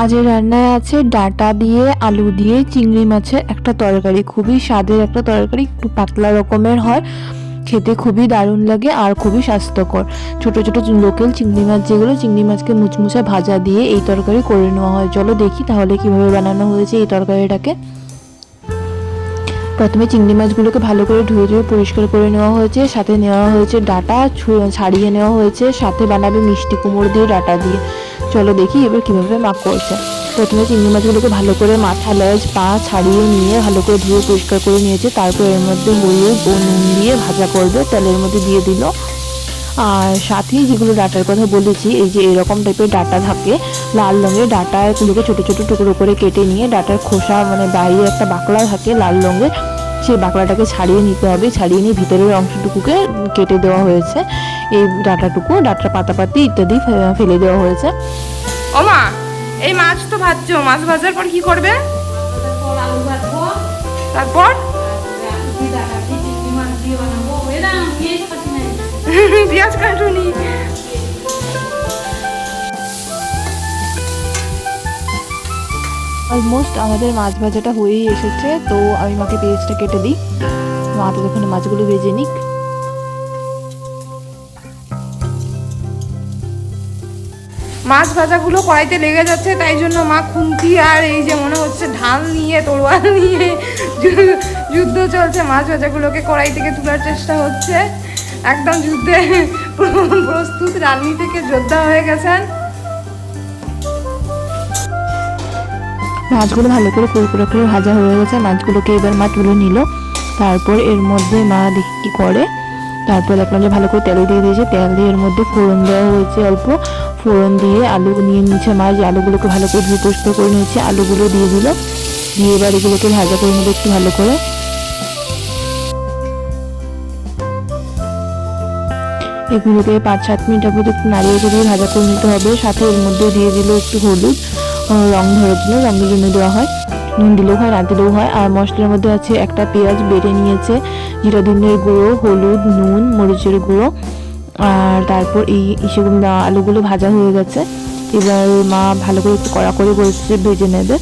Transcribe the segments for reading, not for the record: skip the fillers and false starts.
আজের রান্নায় আছে ডাঁটা দিয়ে আলু দিয়ে চিংড়ি মাছের একটা তরকারি। খুবই স্বাদের একটা তরকারি, একটু পাতলা রকমের হয়, খেতে খুবই দারুণ লাগে আর খুবই স্বাস্থ্যকর। ছোট ছোট লোকাল চিংড়ি মাছ, যেগুলো চিংড়ি মাছকে মুচমুচে ভাজা দিয়ে এই তরকারি করে নেওয়া হয়। চলো দেখি তাহলে কিভাবে বানানো হয়েছে এই তরকারিটাকে। প্রথমে চিংড়ি মাছগুলোকে ভালো করে ধুয়ে ধুয়ে পরিষ্কার করে নেওয়া হয়েছে, সাথে নেওয়া হয়েছে ডাঁটা ছাড়িয়ে নেওয়া হয়েছে, সাথে বানাবে মিষ্টি কুমড়ো দিয়ে ডাঁটা দিয়ে। চলো দেখি এবার কিভাবে মা করছে। প্রথমে চিংড়ি মাছগুলোকে ভালো করে মাথা লেজ পা ছাড়িয়ে নিয়ে ভালো করে ধুয়ে পরিষ্কার করে নিয়েছে। তারপর এর মধ্যে হলুদ ও নুন দিয়ে ভাজা করবে, তেলের মধ্যে দিয়ে দিল। আর সাথেই যেগুলো ডাঁটার কথা বলেছি, এই যে এরকম টাইপের ডাঁটা থাকে লাল রঙের, ডাঁটাগুলোকে ছোটো ছোটো টুকরো করে কেটে নিয়ে ডাঁটার খোসা মানে বাইরে একটা বাকলা থাকে লাল রঙের, সেই বাকলাটাকে ছাড়িয়ে নিতে হবে। ছাড়িয়ে নিয়ে ভিতরের অংশটুকুকে কেটে দেওয়া হয়েছে। এই ডাঁটাটুকু, ডাঁটার পাতাপাতি ইত্যাদি ফেলে দেওয়া হয়েছে। ও মা, এই মাছ তো ভাজছো, মাছ ভাজার পর কি করবে? তারপর পেঁয়াজ কাটুনি। অলমোস্ট আমাদের মাছ ভাজাটা হয়েই এসেছে, তো আমি মাকে পেঁয়াজটা কেটে দিই। মা তো যখন মাছগুলো ভেজে নিক। মাছ ভাজাগুলো কড়াইতে লেগে যাচ্ছে, তাই জন্য মা খুন্তি আর এই যে মনে হচ্ছে ঢাল নিয়ে তরোয়াল নিয়ে যুদ্ধ চলছে। মাছ ভাজাগুলোকে কড়াই থেকে তোলার চেষ্টা হচ্ছে। একদম যুদ্ধে প্রস্তুত, রান্নি থেকে যোদ্ধা হয়ে গেছেন। মাছগুলো ভালো করে কুড়কুড়ে করে ভাজা হয়ে গেছে। মাছগুলোকে এবার মা তুলে নিল। তারপর এর মধ্যে মা দেখি কি করে। তারপর দেখলাম যে ভালো করে তেল দিয়ে দিয়েছে। তেল দিয়ে এর মধ্যে ফোড়ন দেওয়া হয়েছে অল্প। ফোড়ন দিয়ে আলু নিয়ে নিচ্ছে মা, যে আলুগুলোকে ভালো করে ধুয়ে পরিষ্কার করে নিয়েছে, আলুগুলো দিয়ে দিল। দিয়ে এবার এগুলোকে ভাজা করে নেবে একটু ভালো করে। এগুলোকে 5-7 মিনিট পর্যন্ত একটু নাড়িয়ে দিয়ে ভাজা করে নিতে হবে। সাথে এর মধ্যে দিয়ে দিল একটু হলুদ, রং ধরার জন্য, রঙের জন্য দেওয়া হয়। নুন দিলেও হয়, না দিলেও হয়। আর মশলার মধ্যে আছে একটা পেঁয়াজ বেটে নিয়েছে, জিরা ধনের গুঁড়ো, হলুদ, নুন, মরিচের গুঁড়ো। আর তারপর এই সেগুলো আলুগুলো ভাজা হয়ে গেছে। এবার মা ভালো করে একটু কড়া করে বলছে ভেজে নেবে।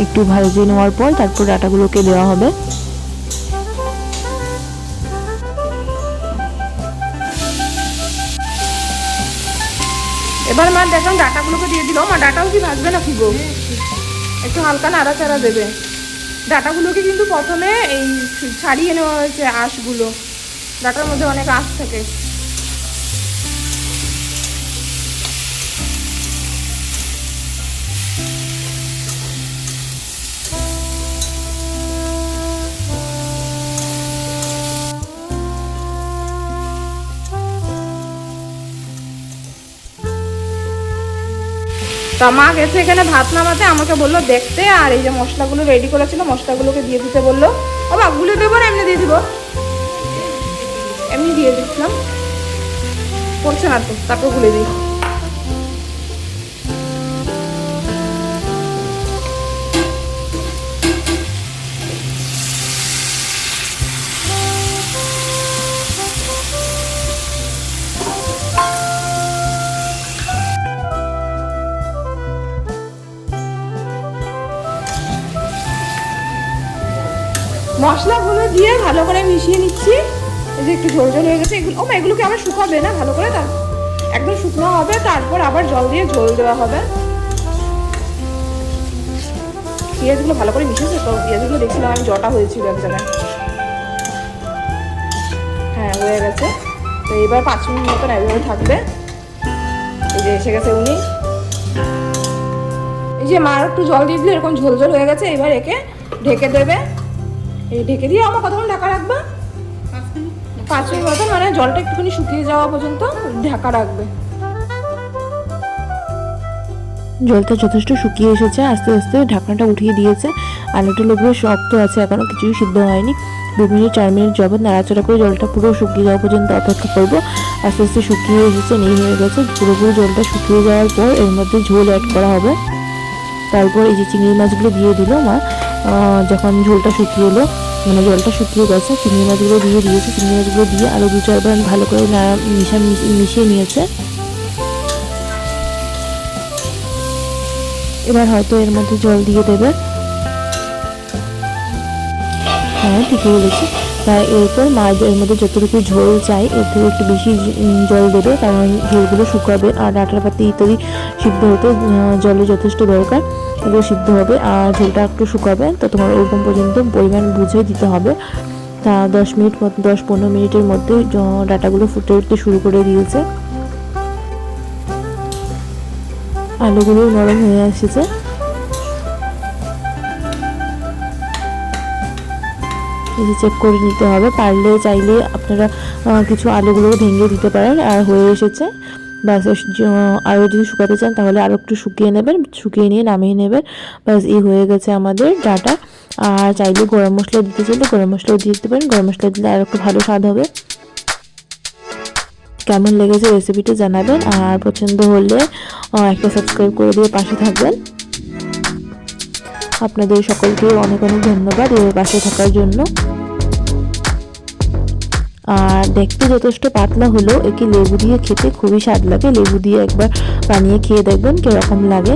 একটু ভেজে নেওয়ার পর তারপর ডাঁটাগুলোকে দেওয়া হবে। এবার মা দেখলাম ডাঁটাগুলোকে দিয়ে দিল। মা ডাঁটাও কি ভাজবে নাকি গো? একটু হালকা নাড়াচাড়া দেবে। ডাঁটাগুলোকে কিন্তু প্রথমে এই ছাড়িয়ে নেওয়া হয়েছে আঁশগুলো। ডাঁটার মধ্যে অনেক আঁশ থাকে। তা মা গেছে এখানে ভাত নামাতে, আমাকে বললো দেখতে, আর এই যে মশলাগুলো রেডি করেছিল মশলাগুলোকে দিয়ে দিতে বললো। ও বা গুলে দেবো না এমনি দিয়ে দিব? এমনি দিয়ে দিচ্ছিলাম, পড়ছে না তো, তারপর গুলে দিই। মশলাগুলো দিয়ে ভালো করে মিশিয়ে নিচ্ছি। এই যে একটু ঝোল ঝোল হয়ে গেছে। এগুলো এগুলোকে আবার শুকাবে না ভালো করে, তার একদম শুকনো হবে, তারপর আবার জল দিয়ে ঝোল দেওয়া হবে। পেঁয়াজগুলো ভালো করে মিশিয়েছে তো? পেঁয়াজগুলো দেখছিলাম আমি, জটা হয়েছিল এক জায়গায়। হ্যাঁ হয়ে গেছে। তো এবার 5 মিনিট মতন এইভাবে থাকবে। এই যে এসে গেছে উনি। এই যে মা একটু জল দিয়ে দিলে এরকম ঝোল ঝোল হয়ে গেছে। এবার একে ঢেকে দেবে। এই ঢেকে দিয়ে আমার কতক্ষণ ঢাকা রাখবে? 5 মিনিট মতো, মানে জলটা একটুখানি শুকিয়ে যাওয়া পর্যন্ত ঢাকা রাখবে। জলটা যথেষ্ট শুকিয়ে এসেছে, আস্তে আস্তে ঢাকনাটা উঠিয়ে দিয়েছে। আলুটা লোকগুলো শক্ত আছে, এখনো কিছুই সিদ্ধ হয়নি। 2 মিনিট 4 মিনিট যাবত নাড়াচাড়া করে জলটা পুরো শুকিয়ে যাওয়া পর্যন্ত অপেক্ষা করবো। আস্তে আস্তে শুকিয়ে এসেছে, নেই হয়ে গেছে। পুরোপুরি জলটা শুকিয়ে যাওয়ার পর এর মধ্যে ঝোল অ্যাড করা হবে। তারপর এই যে চিংড়ি মাছগুলো দিয়ে দিল মা। যখন ঝোলটা শুকিয়ে এলো, মানে জলটা শুকিয়ে গেছে, চিংড়ি মাছগুলো দিয়ে দিয়েছে। চিংড়ি মাছগুলো দিয়ে আরও 2-4 বার ভালো করে মিশিয়ে নিয়েছে। এবার হয়তো এর মধ্যে জল দিয়ে দেবে। হ্যাঁ, ঠিকই বলেছি। তাই এরপর মাছ এর মধ্যে যতটুকু ঝোল চাই এর থেকে একটু বেশি জল দেবে, কারণ ঝোলগুলো শুকাবে আর ডাঁটার পাতি ইত্যাদি সিদ্ধ হতে জলের যথেষ্ট দরকার। এগুলো সিদ্ধ হবে আর ঝোলটা একটু শুকাবে, তো তোমার ওরকম পর্যন্ত পরিমাণ বুঝে দিতে হবে। তা 10-15 মিনিটের মধ্যে ডাঁটাগুলো ফুটে উঠতে শুরু করে দিয়েছে, আলুগুলো নরম হয়ে এসেছে। চেক করে নিতে হবে, পারলে চাইলে আপনারা কিছু আলুগুলো ভেঙে দিতে পারেন। আর হয়ে এসেছে, ব্যাস। আরও যদি শুকাতে চান তাহলে আরও একটু শুকিয়ে নেবেন, শুকিয়ে নিয়ে নামিয়ে নেবেন। ব্যাস, এই হয়ে গেছে আমাদের ডাঁটা। আর চাইলে গরম মশলা দিতে চাইলে গরম মশলাও দিয়ে দিতে পারেন, গরম মশলা দিলে আর একটু ভালো স্বাদ হবে। কেমন লেগেছে রেসিপিটা জানাবেন, আর পছন্দ হলে একটা সাবস্ক্রাইব করে দিয়ে পাশে থাকবেন। আপনাদের সকলকে অনেক অনেক ধন্যবাদ এর পাশে থাকার জন্য। আর দেখতে যথেষ্ট পাতলা হলেও একে লেবু দিয়ে খেতে খুবই স্বাদ লাগে। লেবু দিয়ে একবার বানিয়ে খেয়ে দেখবেন কিরকম লাগে।